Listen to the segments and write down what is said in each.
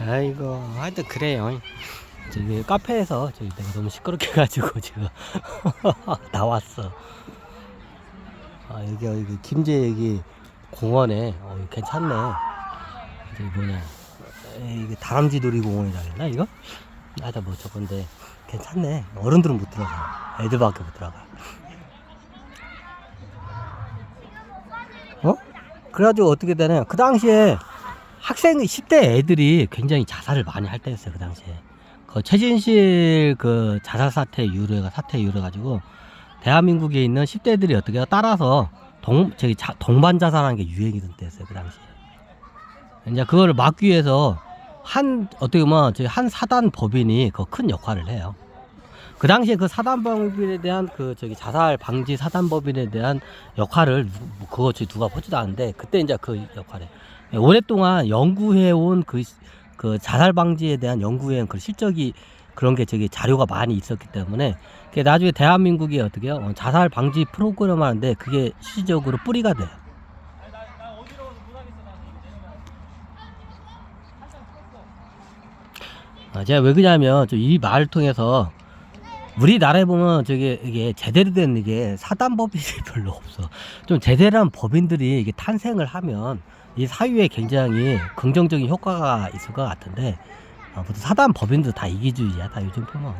아이고, 하여튼 그래요. 저기 카페에서 저기 내가 너무 시끄럽게 해가지고 지금 나왔어. 아, 여기 김제 여기 공원에 여기 괜찮네. 저기 뭐냐, 이게 다람쥐 놀이공원이라 했나 이거? 하여튼 뭐 저건데 괜찮네. 어른들은 못 들어가. 애들밖에 못 들어가. 어? 그래가지고 어떻게 되냐, 그 당시에 학생 10대 애들이 굉장히 자살을 많이 할 때였어요. 그 당시에 그 최진실 그 자살 사태 이후로 해가지고 대한민국에 있는 10대들이 어떻게 따라서 동반 자살하는 게 유행이던 때였어요. 그 당시에 이제 그거를 막기 위해서 어떻게 보면 저희 한 사단 법인이 그 큰 역할을 해요. 그 당시에 그 사단 법인에 대한 자살 방지 사단 법인에 대한 역할을 그거 누가 보지도 않는데, 그때 이제 그 역할에 오랫동안 연구해온 그 자살 방지에 대한 연구해온 그 실적이 그런 게 자료가 많이 있었기 때문에 나중에 대한민국이 어떻게요? 자살 방지 프로그램 하는데 그게 실질적으로 뿌리가 돼요. 제가 왜 그러냐면 이 말을 통해서 우리나라에 보면 이게 제대로 된 이게 사단법인이 별로 없어. 좀 제대로한 법인들이 이게 탄생을 하면 이 사회에 굉장히 긍정적인 효과가 있을 것 같은데, 보통 사단 법인도 다 이기주의야. 다 요즘 보면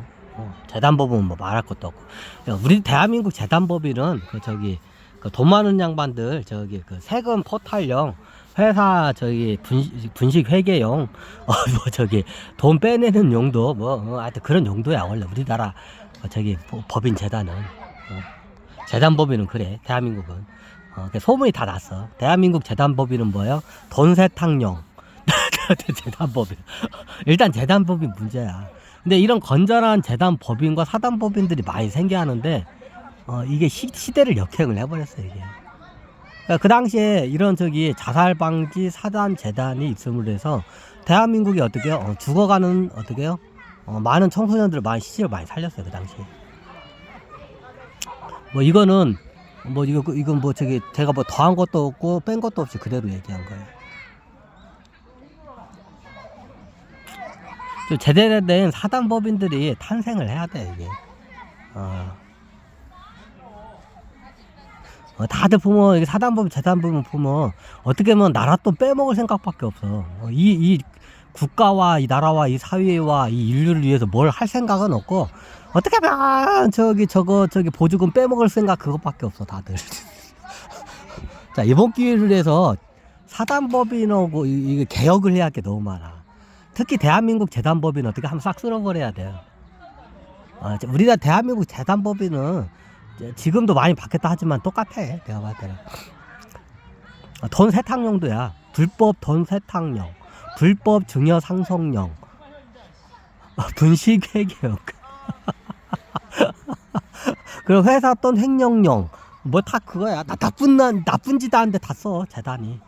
재단법은 뭐 말할 것도 없고. 우리 대한민국 재단법인은 그 돈 많은 양반들 그 세금 포탈용 회사 분식 회계용 뭐 돈 빼내는 용도 하여튼 그런 용도야 원래 우리나라 법인 재단은. 재단법인은 그래. 대한민국은 소문이 다 났어. 대한민국 재단법인은 뭐예요? 돈 세탁용. 재단법인. 일단 재단법인 문제야. 근데 이런 건전한 재단법인과 사단법인들이 많이 생겨야 하는데 이게 시대를 역행을 해버렸어요. 이게. 그 당시에 이런 자살 방지 사단 재단이 있음으로 해서 대한민국이 어떻게요? 죽어가는 어떻게요? 많은 청소년들 많이 시체를 많이 살렸어요. 그 당시에. 뭐 이거는 이건 제가 뭐 더한 것도 없고 뺀 것도 없이 그대로 얘기한 거예요. 좀 제대로 된 사단법인들이 탄생을 해야 돼 이게. 다들 보면 이게 사단법인 재단법인 보면 어떻게 보면 나라 돈 빼먹을 생각밖에 없어. 이 국가와 이 나라와 이 사회와 이 인류를 위해서 뭘 할 생각은 없고, 어떻게 하면 보조금 빼먹을 생각 그것밖에 없어 다들. 자, 이번 기회를 해서 사단법인하고 이게 개혁을 해야 할 게 너무 많아. 특히 대한민국 재단법인 어떻게 한번 싹 쓸어버려야 돼요. 우리가 대한민국 재단법인은 지금도 많이 바뀌었다 하지만 똑같아. 내가 봤을 때는 돈 세탁용도야. 불법 돈 세탁용, 불법 증여 상속용, 분식 회계용 그리고 회사 돈 횡령용, 뭐 다 그거야. 나쁜 짓 하는데 다 써 재단이.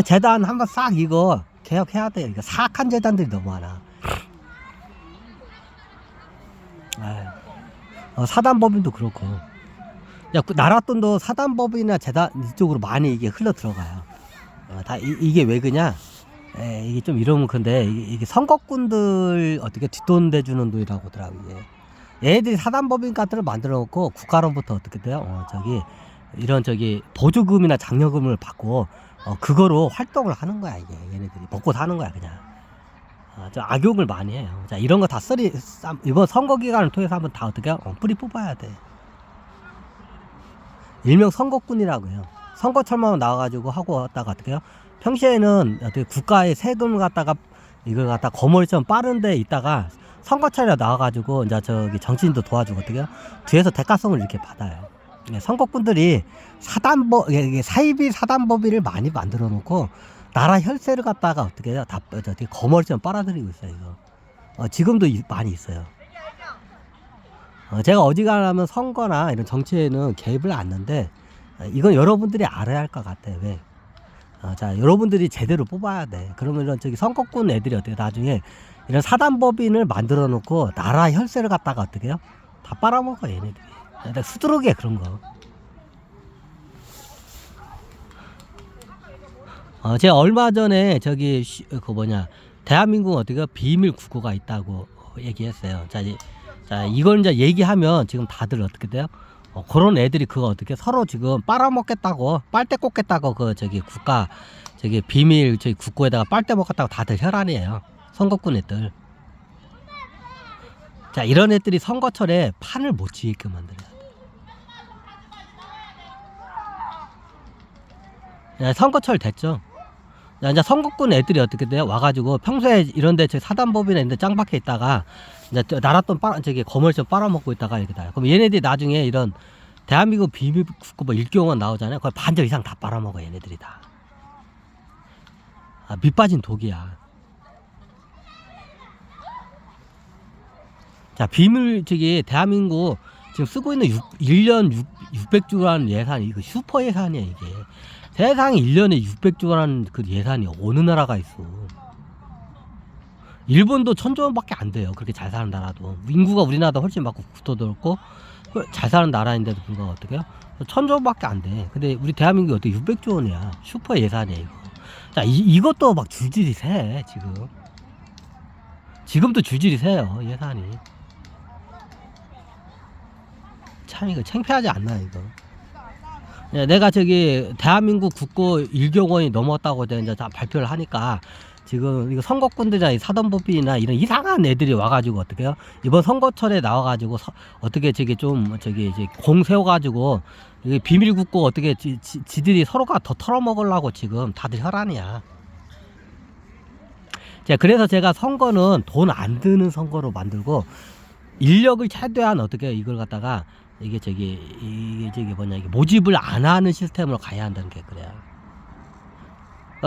재단 한번 싹 이거 개혁해야 돼. 이거 사악한 재단들이 너무 많아. 사단법인도 그렇고. 나라 돈도 사단법인이나 재단 이쪽으로 많이 이게 흘러 들어가요. 이게 왜 그냐? 이게 좀 이러면 근데 이게 선거꾼들 어떻게 뒷돈 대주는 돈이라고 하더라고. 얘들이 사단법인 같은 걸 만들어 놓고 국가로부터 어떻게 돼요? 이런 보조금이나 장려금을 받고 그거로 활동을 하는 거야. 이게 얘네들이 먹고 사는 거야 그냥. 좀 악용을 많이 해요. 자, 이런 거 다 이번 선거 기간을 통해서 한번 다 어떻게 뿌리 뽑아야 돼. 일명 선거꾼이라고 해요. 선거철만 나와가지고 하고 왔다가 어떻게 해요? 평시에는 어떻게 국가의 세금을 이걸 거머리처럼 빠른데 있다가 선거철에 나와가지고 이제 정치인도 도와주고 어떻게 해요? 뒤에서 대가성을 이렇게 받아요. 선거꾼들이 사이비 사단법인을 많이 만들어 놓고 나라 혈세를 어떻게 해요? 다 거머리처럼 빨아들이고 있어요. 이거. 지금도 많이 있어요. 제가 어지간하면 선거나 이런 정치에는 개입을 않는데, 이건 여러분들이 알아야 할 것 같아요. 왜? 자, 여러분들이 제대로 뽑아야 돼. 그러면 선거꾼 애들이 어떻게 나중에 이런 사단법인을 만들어 놓고 나라 혈세를 어떻게 해요? 다 빨아먹어 얘네들이. 수두룩해 그런 거. 제가 얼마 전에 그 뭐냐, 대한민국 어떻게 비밀 국어가 있다고 얘기했어요. 자, 이걸 이제 얘기하면 지금 다들 어떻게 돼요? 그런 애들이 그거 어떻게 서로 지금 빨아먹겠다고, 빨대 꽂겠다고, 국가, 비밀, 국고에다가 빨대 먹겠다고 다들 혈안이에요. 선거꾼 애들. 자, 이런 애들이 선거철에 판을 못 치게끔 만들어야 돼. 선거철 됐죠. 자, 이제 선거꾼 애들이 어떻게 돼요? 와가지고 평소에 이런데 사단법인에 있는데 짱 박혀 있다가 이제 나랏돈 거물점 빨아먹고 있다가 이렇게 다. 그럼 얘네들이 나중에 이런 대한민국 비밀 국고 뭐 1경원 나오잖아요. 거의 반절 이상 다 빨아먹어 얘네들이 다. 밑 빠진 독이야. 자, 비밀 대한민국 지금 쓰고 있는 1년 600조라는 예산이 이거 슈퍼 예산이야 이게. 세상에 1년에 600조라는 그 예산이 어느 나라가 있어. 일본도 1000조 원밖에 안 돼요. 그렇게 잘 사는 나라도. 인구가 우리나라보다 훨씬 많고 국토도 넓고 잘 사는 나라인데도 불구하고 어떻게 해요? 1000조 원밖에 안 돼. 근데 우리 대한민국이 어떻게 600조 원이야. 슈퍼 예산이야 이거. 자, 이것도 막 줄줄이 새 지금. 지금도 줄줄이 새요 예산이. 참 이거 창피하지 않나 이거. 내가 대한민국 국고 1경원이 넘었다고 이제 다 발표를 하니까 지금 이거 선거꾼들이나 사단법인이나 이런 이상한 애들이 와가지고 어떻게 해요? 이번 선거철에 나와가지고 어떻게 이제 공 세워가지고 이게 비밀 국고 어떻게 지들이 서로가 더 털어먹으려고 지금 다들 혈안이야. 자, 그래서 제가 선거는 돈 안 드는 선거로 만들고 인력을 최대한 어떻게 이걸 갖다가 이게 뭐냐, 이게 모집을 안 하는 시스템으로 가야 한다는 게 그래요.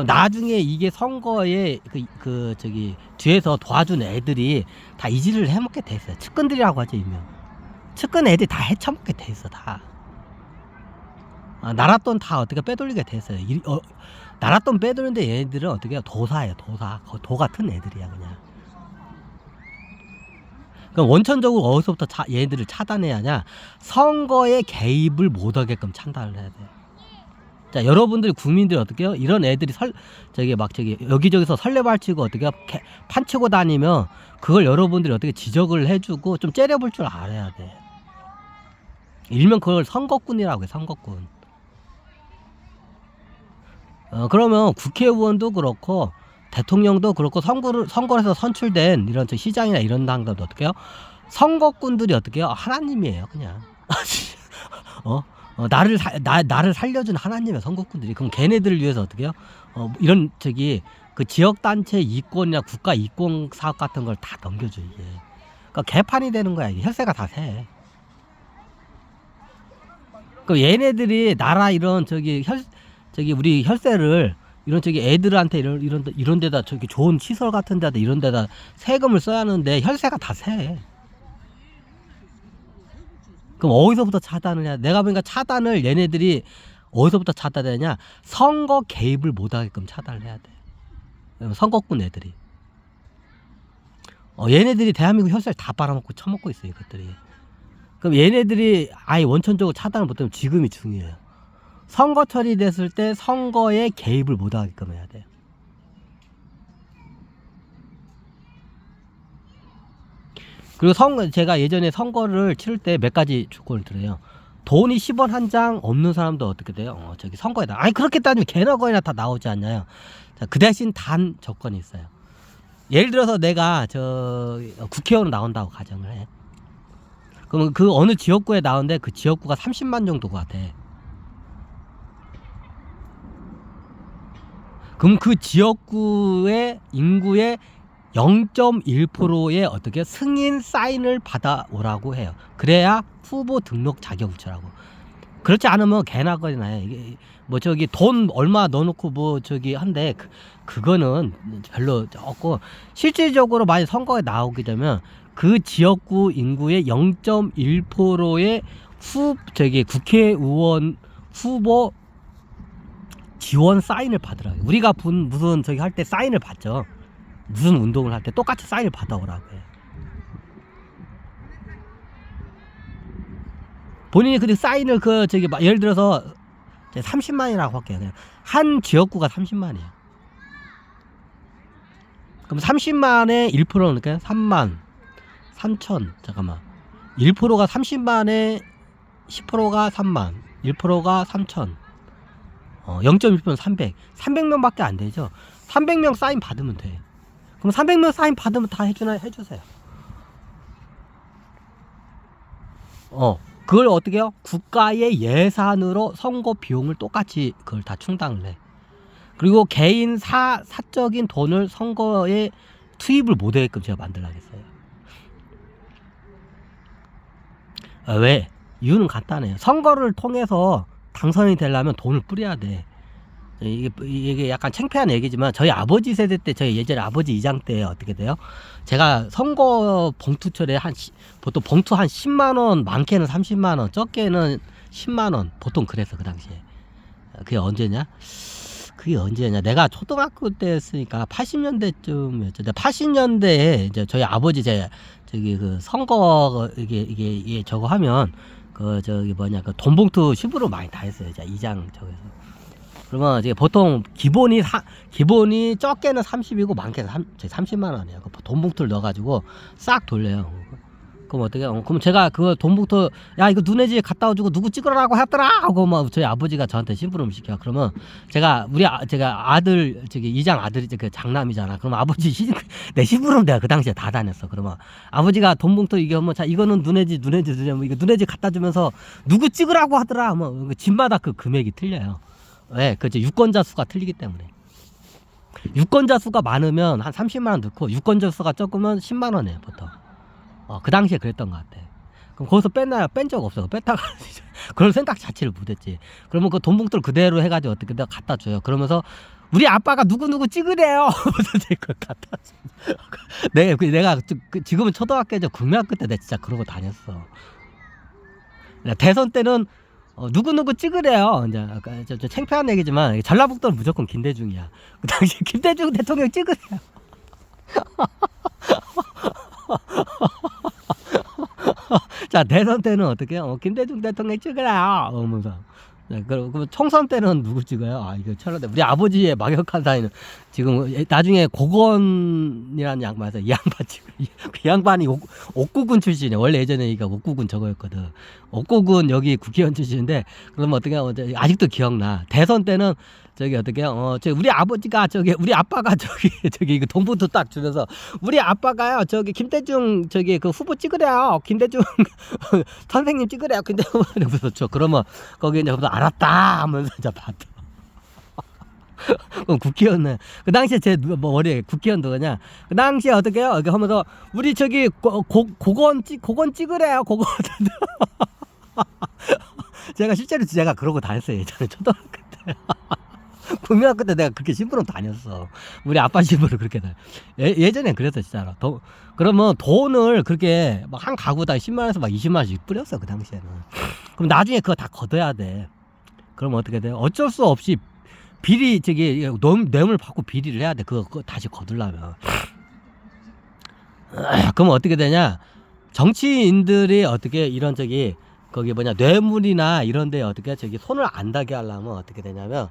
나중에 이게 선거에 뒤에서 도와준 애들이 다 이지를 해먹게 돼 있어요. 측근들이라고 하죠, 일명. 측근 애들이 다 헤쳐먹게 돼 있어, 다. 나랏돈 다 어떻게 빼돌리게 돼 있어요. 나랏돈 빼돌리는데 얘네들은 어떻게 해요? 도사예요, 도사. 도 같은 애들이야, 그냥. 그럼 원천적으로 어디서부터 얘네들을 차단해야 하냐? 선거에 개입을 못하게끔 차단을 해야 돼요. 자, 여러분들 국민들이 어떻게 해요? 이런 애들이 여기저기서 설레발치고 어떻게 판치고 다니면 그걸 여러분들이 어떻게 지적을 해주고 좀 째려볼 줄 알아야 돼. 일명 그걸 선거꾼이라고 해, 선거꾼. 그러면 국회의원도 그렇고 대통령도 그렇고 선거에서 선출된 이런 시장이나 이런 당들도 어떻게 해요? 선거꾼들이 어떻게 해요? 하나님이에요, 그냥. 나를 살려준 하나님의 선거꾼들이. 그럼 걔네들을 위해서 어떻게 해요? 이런 그 지역단체 이권이나 국가 이권 사업 같은 걸 다 넘겨줘, 이게. 그러니까 개판이 되는 거야, 이게. 혈세가 다 새. 그 얘네들이 나라 이런 우리 혈세를 이런 애들한테 이런 데다 좋은 시설 같은 데다 이런 데다 세금을 써야 하는데 혈세가 다 새. 그럼 어디서부터 차단을 해야 돼? 내가 보니까 차단을 얘네들이 어디서부터 차단하냐? 선거 개입을 못하게끔 차단을 해야 돼. 선거꾼 애들이. 얘네들이 대한민국 혈세를 다 빨아먹고 처먹고 있어요, 이것들이. 그럼 얘네들이 아예 원천적으로 차단을 못하면 지금이 중요해요. 선거철이 됐을 때 선거에 개입을 못하게끔 해야 돼요. 그리고 제가 예전에 선거를 치를 때 몇 가지 조건을 들어요. 돈이 10원 한 장 없는 사람도 어떻게 돼요? 선거에다. 아니, 그렇게 따지면 개나 거이나 다 나오지 않나요? 자, 그 대신 단 조건이 있어요. 예를 들어서 내가 국회의원 나온다고 가정을 해. 그러면 그 어느 지역구에 나오는데 그 지역구가 30만 정도 같아. 그럼 그 지역구의 인구의 0.1%의 어떻게 승인 사인을 받아오라고 해요. 그래야 후보 등록 자격우처라고. 그렇지 않으면 개나 거리나요. 이게 돈 얼마 넣어놓고 한데 그거는 별로 없고, 실질적으로 만약 선거에 나오게 되면 그 지역구 인구의 0.1%의 국회의원 후보 지원 사인을 받으라고. 우리가 무슨 할 때 사인을 받죠. 무슨 운동을 할 때 똑같이 사인을 받아오라고 해. 본인이 근데 사인을 예를 들어서 30만이라고 할게요. 그냥 한 지역구가 30만이에요. 그럼 30만에 1%는 그러니까 3만 3천 잠깐만 1%가 30만에 10%가 3만 1%가 3천 0.1%는 300명밖에 안 되죠. 300명 사인 받으면 돼. 그럼 300명 사인 받으면 다 해주세요. 그걸 어떻게 해요? 국가의 예산으로 선거 비용을 똑같이 그걸 다 충당을 해. 그리고 개인 사적인 돈을 선거에 투입을 못하게끔 제가 만들어야겠어요. 왜? 이유는 간단해요. 선거를 통해서 당선이 되려면 돈을 뿌려야 돼. 이게 약간 창피한 얘기지만 저희 아버지 세대 때 저희 예전에 아버지 이장 때 어떻게 돼요? 제가 선거 봉투철에 보통 봉투 한 10만원 많게는 30만원 적게는 10만원 보통 그랬어 그 당시에. 그게 언제냐 내가 초등학교 때였으니까 80년대쯤이었죠. 80년대에 이제 저희 아버지 저기 그 선거 이게 저거 하면 그 돈 봉투 10으로 많이 다 했어요. 이장 저기서. 그러면 이제 보통 기본이 적게는 30이고 많게는 30만 원이에요. 돈 봉투를 넣어가지고 싹 돌려요. 그럼 어떻게? 그럼 제가 그 돈 봉투 야 이거 눈에 집 갖다 주고 누구 찍으라고 하더라 하고 막 저희 아버지가 저한테 심부름 시켜. 그러면 제가 아들 이장 아들이 그 장남이잖아. 그럼 아버지 내 심부름 내가 그 당시에 다 다녔어. 그러면 아버지가 돈 봉투 이게 자 이거는 눈에 집 뭐 이거 눈에 집 갖다 주면서 누구 찍으라고 하더라. 뭐 집마다 그 금액이 틀려요. 왜? 그 유권자 수가 틀리기 때문에. 유권자 수가 많으면 한 30만 원 넣고 유권자 수가 적으면 10만 원이에요 보통. 그 당시에 그랬던 것 같아. 그럼 거기서 뺐나요? 뺀 적 없어. 뺐다가 그런 생각 자체를 못했지. 그러면 그 돈 봉투를 그대로 해가지고 어떻게 내가 갖다 줘요. 그러면서 우리 아빠가 누구 찍으래요. 그걸 갖다 줘. 내가 지금은 초등학교죠. 국민학교 때 내가 진짜 그러고 다녔어. 대선 때는 누구 찍으래요. 이제 좀 창피한 얘기지만 전라북도는 무조건 김대중이야. 그 당시 김대중 대통령 찍으래요. 자 대선 때는 어떻게 해요? 김대중 대통령 찍으래요. 그럼 총선 때는 누구 찍어요? 이거 철로대 우리 아버지의 막역한 사이는 지금 나중에 고건이라는 양반에서 이 양반 지금 그 양반이 옥구군 출신이에요. 원래 예전에 이가 옥구군 저거였거든. 옥구군 여기 국회의원 출신인데 그러면 어떻게 아직도 기억나. 대선 때는 어떻게 우리 아버지가 우리 아빠가 이거 동부도 딱 주면서 우리 아빠가요 김대중 그 후보 찍으래요. 김대중 선생님 찍으래요. 근데 그래서 그러면 거기 이제 알았다 하면서 이제 봤다. 그럼 국회의원은 그 당시에 머리에 국회의원 누구냐? 그 당시에 어떻게 해요? 이렇게 하면서 우리 고건 찍으래요. 고건. 실제로 제가 그러고 다녔어요. 예전에 초등학교 때. 국민학교 때 내가 그렇게 심부름 다녔어. 우리 아빠 심부름 그렇게 다녔어. 예전엔 그랬어 진짜로. 그러면 돈을 그렇게 막 한 가구당 10만원에서 막 20만원씩 뿌렸어 그 당시에는. 그럼 나중에 그거 다 걷어야 돼. 그러면 어떻게 돼요? 어쩔 수 없이 비리 뇌물 받고 비리를 해야 돼. 그거 다시 거두려면. 그럼 어떻게 되냐? 정치인들이 어떻게 이런 거기 뇌물이나 이런데 어떻게 손을 안 닿게 하려면 어떻게 되냐면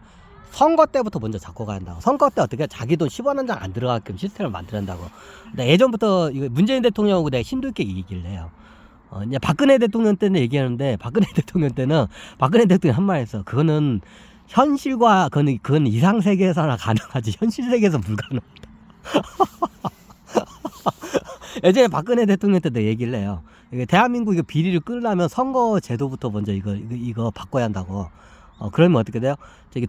선거 때부터 먼저 잡고 간다고. 선거 때 어떻게 자기 돈 10원 한 장 안 들어가게끔 시스템을 만들어낸다고. 근데 예전부터 이거 문재인 대통령하고 내가 심도 있게 얘기를 해요. 이제 박근혜 대통령 때는 얘기하는데 박근혜 대통령 때는 박근혜 대통령 한 말 했어. 그거는 현실과 그건 이상 세계에서나 가능하지 현실 세계에서 불가능하다. 예전에 박근혜 대통령 때도 얘기를 해요. 대한민국 비리를 끌려면 선거 제도부터 먼저 이거 바꿔야 한다고. 그러면 어떻게 돼요?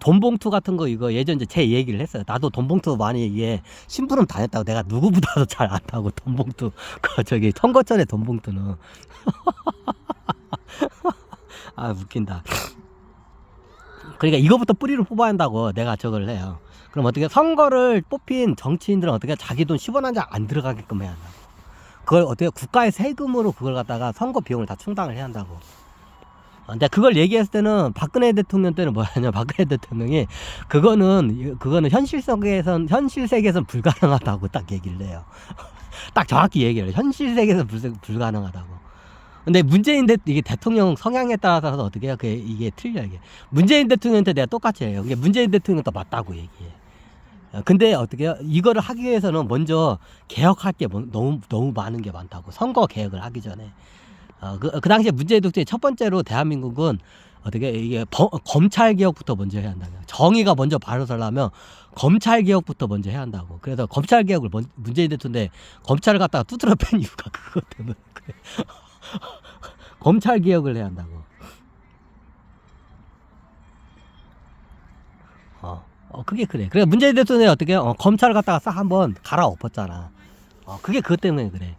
돈 봉투 같은 거 이거 예전에 제 얘기를 했어요. 나도 돈 봉투 많이 심부름 다녔다고. 내가 누구보다도 잘 안다고 돈 봉투. 선거 전에 돈 봉투는. 웃긴다. 그러니까 이거부터 뿌리를 뽑아야 한다고 내가 저걸 해요. 그럼 어떻게 선거를 뽑힌 정치인들은 어떻게 자기 돈 10원 한 장 안 들어가게끔 해야 한다고. 그걸 어떻게 국가의 세금으로 그걸 갖다가 선거 비용을 다 충당을 해야 한다고. 근데 그걸 얘기했을 때는 박근혜 대통령 때는 뭐냐면 박근혜 대통령이 그거는 현실 세계에선 불가능하다고 딱 얘기를 해요. 딱 정확히 얘기를 해요. 현실 세계에선 불가능하다고. 근데 이게 대통령 성향에 따라서 어떻게 해요? 이게 틀려 이게. 문재인 대통령한테 내가 똑같이 해요. 이게 문재인 대통령도 맞다고 얘기해. 근데 어떻게 이거를 하기 위해서는 먼저 개혁할 게 너무 많은 게 많다고. 선거 개혁을 하기 전에. 그 당시에 문재인 독재의 첫 번째로 대한민국은 어떻게 이게 검찰 개혁부터 먼저 해야 한다고. 정의가 먼저 바로 서려면 검찰 개혁부터 먼저 해야 한다고. 그래서 검찰 개혁을 문재인 대통령이 검찰을 갖다가 두드려 팬 이유가 그것 때문에 그래. 검찰 개혁을 해야 한다고. 그게 그래. 그래 문재인 대통령이 어떻게 검찰을 갖다가 싹 한번 갈아엎었잖아. 그게 그것 때문에 그래.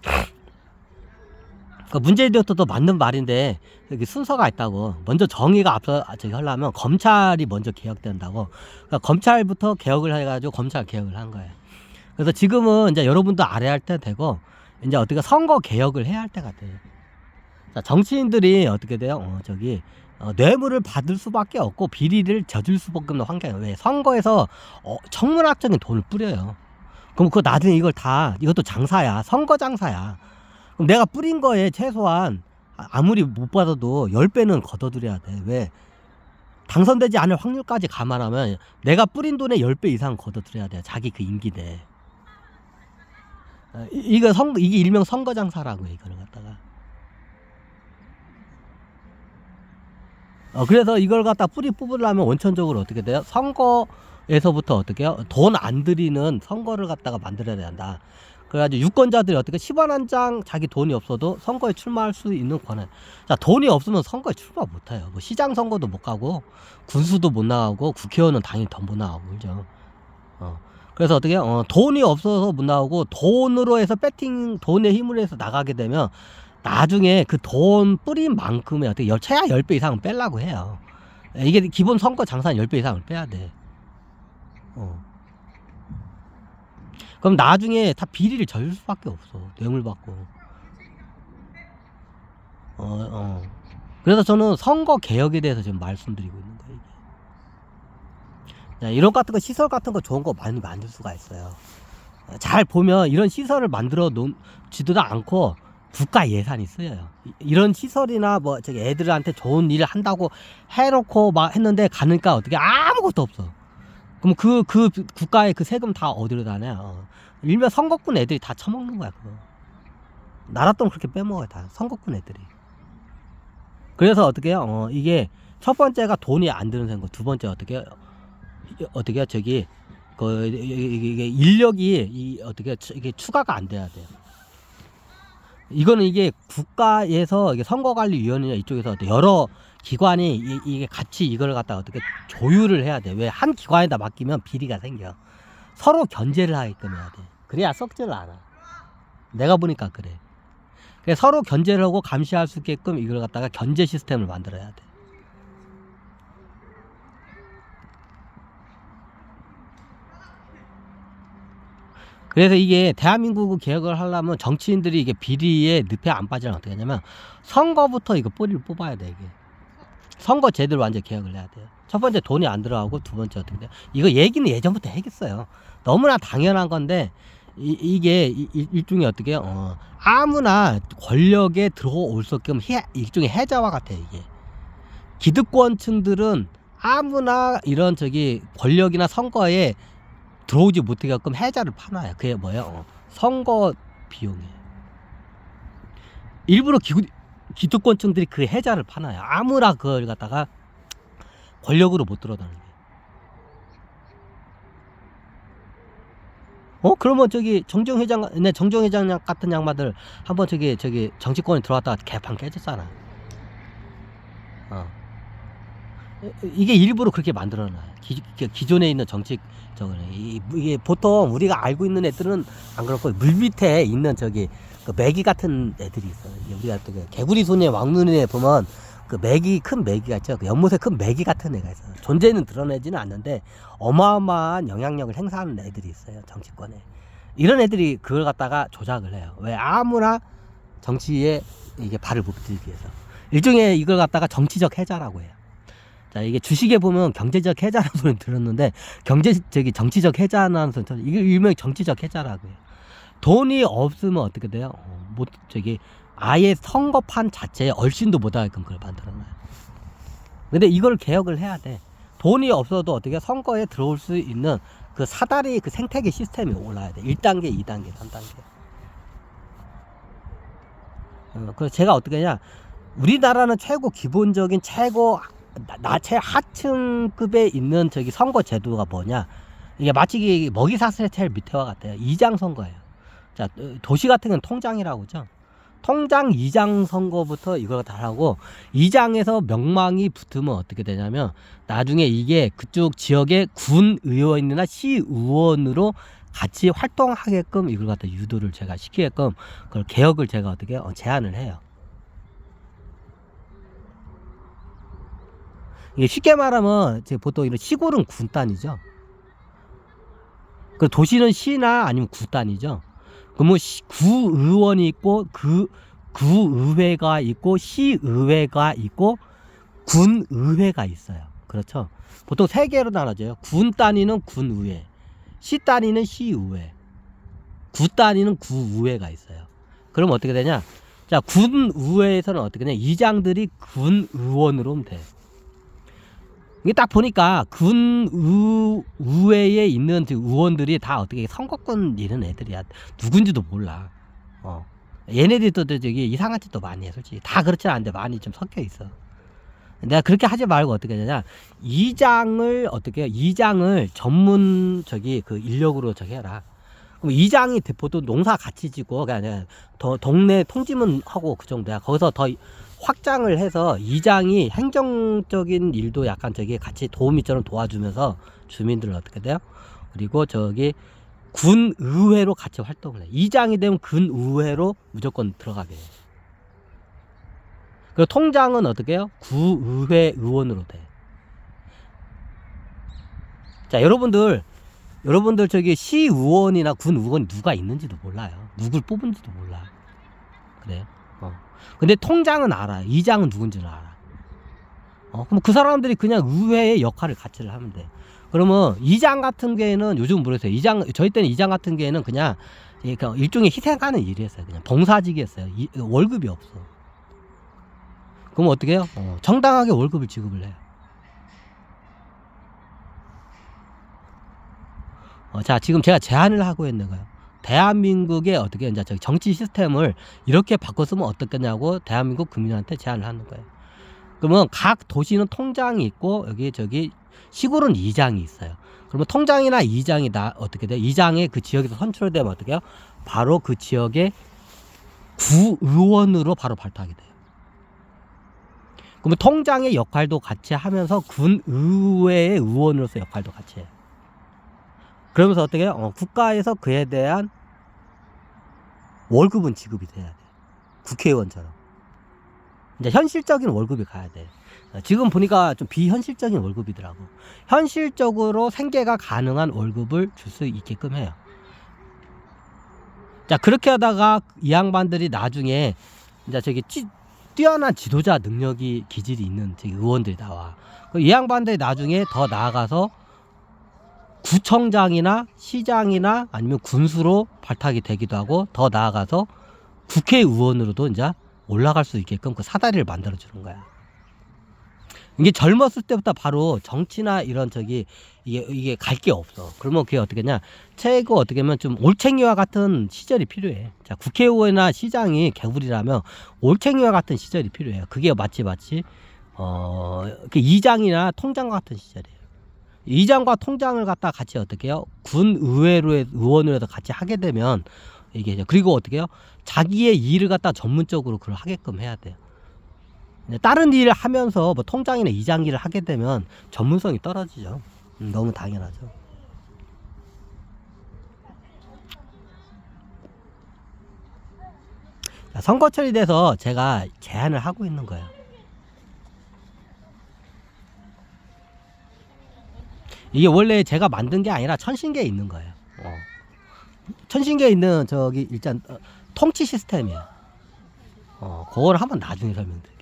그 문재인 대통령도 맞는 말인데 여기 순서가 있다고. 먼저 정의가 앞서 저기 하려면 검찰이 먼저 개혁된다고. 그러니까 검찰부터 개혁을 해가지고 검찰 개혁을 한 거예요. 그래서 지금은 이제 여러분도 아래할 때 되고 이제 어떻게 선거 개혁을 해야 할 때가 돼. 자, 정치인들이 어떻게 돼요? 뇌물을 받을 수밖에 없고 비리를 저질 수밖에 없는 환경이에요. 왜? 선거에서 천문학적인 돈을 뿌려요. 그럼 그거 나중에 이것도 장사야. 선거 장사야. 그럼 내가 뿌린 거에 최소한 아무리 못 받아도 10배는 걷어들여야 돼. 왜? 당선되지 않을 확률까지 감안하면 내가 뿌린 돈의 10배 이상 걷어들여야 돼. 자기 그 임기 내. 이게 일명 선거 장사라고 해, 이거를 갖다가. 그래서 이걸 갖다 뿌리 뽑으려면 원천적으로 어떻게 돼요? 선거에서부터 어떻게 해요? 돈 안 들이는 선거를 갖다가 만들어야 된다. 그래가지고 유권자들이 어떻게 10원 한 장 자기 돈이 없어도 선거에 출마할 수 있는 권한. 자, 돈이 없으면 선거에 출마 못 해요. 뭐 시장 선거도 못 가고 군수도 못 나가고 국회의원은 당연히 더 못 나가고 그죠. 그래서 어떻게 돈이 없어서 못 나오고 돈으로 해서 돈의 힘으로 해서 나가게 되면 나중에 그 돈 뿌린 만큼의 어떻게 최하 10배 이상은 빼려고 해요. 이게 기본 선거 장사는 10배 이상을 빼야 돼. 그럼 나중에 다 비리를 저질 수밖에 없어. 뇌물 받고. 그래서 저는 선거 개혁에 대해서 지금 말씀드리고 있는 거예요. 이게. 이런 같은 거 시설 같은 거 좋은 거 많이 만들 수가 있어요. 잘 보면 이런 시설을 만들어 놓지도 않고 국가 예산이 쓰여요. 이런 시설이나 뭐 저기 애들한테 좋은 일을 한다고 해놓고 막 했는데 가니까 어떻게 아무것도 없어. 그럼 그 국가의 그 세금 다 어디로 다녀? 일면 선거꾼 애들이 다 처먹는 거야 그거. 나라 돈 그렇게 빼먹어요 다 선거꾼 애들이. 그래서 어떻게 해요? 이게 첫 번째가 돈이 안 드는 선거, 두 번째 어떻게 저기 이게 인력이 이게 추가가 안 돼야 돼요. 이거는 이게 국가에서 이게 선거관리위원회나 이쪽에서 여러 기관이 이게 같이 이걸 갖다가 어떻게 조율을 해야 돼. 왜? 한 기관에다 맡기면 비리가 생겨. 서로 견제를 하게끔 해야 돼. 그래야 썩지를 않아. 내가 보니까 그래. 그래서 서로 견제를 하고 감시할 수 있게끔 이걸 갖다가 견제 시스템을 만들어야 돼. 그래서 이게 대한민국 개혁을 하려면 정치인들이 이게 비리에 늪에 안 빠지면 어떻게 하냐면 선거부터 이거 뿌리를 뽑아야 돼. 이게 선거 제대로 완전 개혁을 해야 돼요. 첫 번째 돈이 안 들어가고 두 번째 어떻게 돼? 이거 얘기는 예전부터 했겠어요. 너무나 당연한 건데 이게 일종의 어떻게 아무나 권력에 들어올 수 없게끔 일종의 해자와 같아. 이게 기득권층들은 아무나 이런 권력이나 선거에 들어오지 못하게끔 해자를 파놔요. 그게 뭐예요? 선거 비용이에요. 일부러 기득권층들이 그 해자를 파놔요. 아무나 그걸 갖다가 권력으로 못 들어다니게. 그러면 정정 회장 같은 양반들 한번 정치권에 들어왔다가 개판 깨졌잖아. 이게 일부러 그렇게 만들어놔요. 기존에 있는 이게 보통 우리가 알고 있는 애들은 안 그렇고 물 밑에 있는 그 메기 같은 애들이 있어요. 우리가 또 개구리 손의 왕눈에 보면 큰 메기가 있죠. 연못에 큰 메기 같은 애가 있어요. 존재는 드러내지는 않는데 어마어마한 영향력을 행사하는 애들이 있어요. 정치권에. 이런 애들이 그걸 갖다가 조작을 해요. 왜? 아무나 정치에 이게 발을 못 들기 위해서. 일종의 이걸 갖다가 정치적 해자라고 해요. 자, 이게 주식에 보면 경제적 해자라는 소리 들었는데 정치적 해자라는 소리 이게 일명 정치적 해자라고 해요. 돈이 없으면 어떻게 돼요? 아예 선거판 자체에 얼씬도 못하게끔 그걸 만들어놔요. 근데 이걸 개혁을 해야 돼. 돈이 없어도 어떻게 선거에 들어올 수 있는 그 사다리 그 생태계 시스템이 올라야 돼. 1단계, 2단계, 3단계. 그래서 제가 어떻게 하냐, 우리나라는 최고 기본적인 최고 하층급에 있는 저기 선거 제도가 뭐냐, 이게 마치 먹이사슬의 제일 밑에와 같아요. 이장 선거예요. 자, 도시 같은 건 통장이라고 하죠. 통장 2장 선거부터 이걸 다 하고, 2장에서 명망이 붙으면 어떻게 되냐면 나중에 이게 그쪽 지역의 군 의원이나 시 의원으로 같이 활동하게끔 이걸 갖다 유도를 제가 시키게끔 그걸 개혁을 제가 어떻게 제안을 해요. 이게 쉽게 말하면 보통 이런 시골은 군 단위죠. 그 도시는 시나 아니면 구 단위죠. 그러면 구의원이 있고 구의회가 있고 시의회가 있고 군의회가 있어요. 그렇죠. 보통 세 개로 나눠져요. 군 단위는 군의회, 시 단위는 시의회, 구 단위는 구의회가 있어요. 그럼 어떻게 되냐? 자, 군의회에서는 어떻게 되냐? 이장들이 군의원으로 하면 돼. 이게 딱 보니까 군의회에 있는 의원들이 다 어떻게 선거권 이런 애들이야. 누군지도 몰라. 얘네들도 저기 이상한 짓도 많이 해. 솔직히 다 그렇지 않은데 많이 좀 섞여 있어. 내가 그렇게 하지 말고 어떻게 하냐, 이장을 어떻게 해요? 이장을 전문 저기 그 인력으로 저기 해라. 그럼 이장이 보통 농사 같이 짓고 그냥 더 동네 통지문 하고 그 정도야. 거기서 더 확장을 해서 이장이 행정적인 일도 약간 저기 같이 도우미처럼 도와주면서 주민들을 어떻게 돼요? 그리고 저기 군의회로 같이 활동을 해. 이장이 되면 군의회로 무조건 들어가게 해. 그리고 통장은 어떻게 해요? 구의회 의원으로 돼. 자, 여러분들 저기 시의원이나 군의원이 누가 있는지도 몰라요. 누굴 뽑은지도 몰라. 그래요. 근데 통장은 알아요. 이장은 누군지는 알아. 그럼 그 사람들이 그냥 의회의 역할을 같이 하면 돼. 그러면 이장 같은 경우에는 요즘 모르겠어요. 저희 때는 이장 같은 경우에는 그냥 일종의 희생하는 일이었어요. 그냥 봉사직이었어요. 월급이 없어. 그럼 어떻게 해요? 정당하게 월급을 지급을 해요. 자, 지금 제가 제안을 하고 있는 거예요. 대한민국의 어떻게 이제 정치 시스템을 이렇게 바꿨으면 어떻겠냐고 대한민국 국민한테 제안을 하는 거예요. 그러면 각 도시는 통장이 있고 여기 저기 시골은 이장이 있어요. 그러면 통장이나 이장이 어떻게 돼? 이장의 그 지역에서 선출되면 어떻게 해요? 바로 그 지역의 구의원으로 바로 발탁이 돼요. 그러면 통장의 역할도 같이 하면서 군의회의 의원으로서 역할도 같이 해요. 그러면서 어떻게 해요? 국가에서 그에 대한 월급은 지급이 돼야 돼. 국회의원처럼. 이제 현실적인 월급이 가야 돼. 지금 보니까 좀 비현실적인 월급이더라고. 현실적으로 생계가 가능한 월급을 줄 수 있게끔 해요. 자, 그렇게 하다가 이 양반들이 나중에 이제 저기 뛰어난 지도자 능력이 기질이 있는 저기 의원들이 나와. 이 양반들이 나중에 더 나아가서 구청장이나 시장이나 아니면 군수로 발탁이 되기도 하고, 더 나아가서 국회의원으로도 이제 올라갈 수 있게끔 그 사다리를 만들어 주는 거야. 이게 젊었을 때부터 바로 정치나 이런 저기 이게 갈 게 없어. 그러면 그게 어떻게 냐, 최고 어떻게 하면 좀 올챙이와 같은 시절이 필요해. 자, 국회의원이나 시장이 개구리라면 올챙이와 같은 시절이 필요해요. 그게 마치 그 이장이나 통장 같은 시절이에요. 이장과 통장을 갖다 같이 어떻게 해요? 군의회로 의원으로 해서 같이 하게 되면 이게, 그리고 어떻게 해요? 자기의 일을 갖다 전문적으로 그걸 하게끔 해야 돼요. 다른 일을 하면서 뭐 통장이나 이장 일을 하게 되면 전문성이 떨어지죠. 너무 당연하죠. 자, 선거철이 돼서 제가 제안을 하고 있는 거예요. 이게 원래 제가 만든 게 아니라 천신계에 있는 거예요. 천신계에 있는 저기 일단 통치 시스템이에요. 그걸 한번 나중에 설명드릴게요.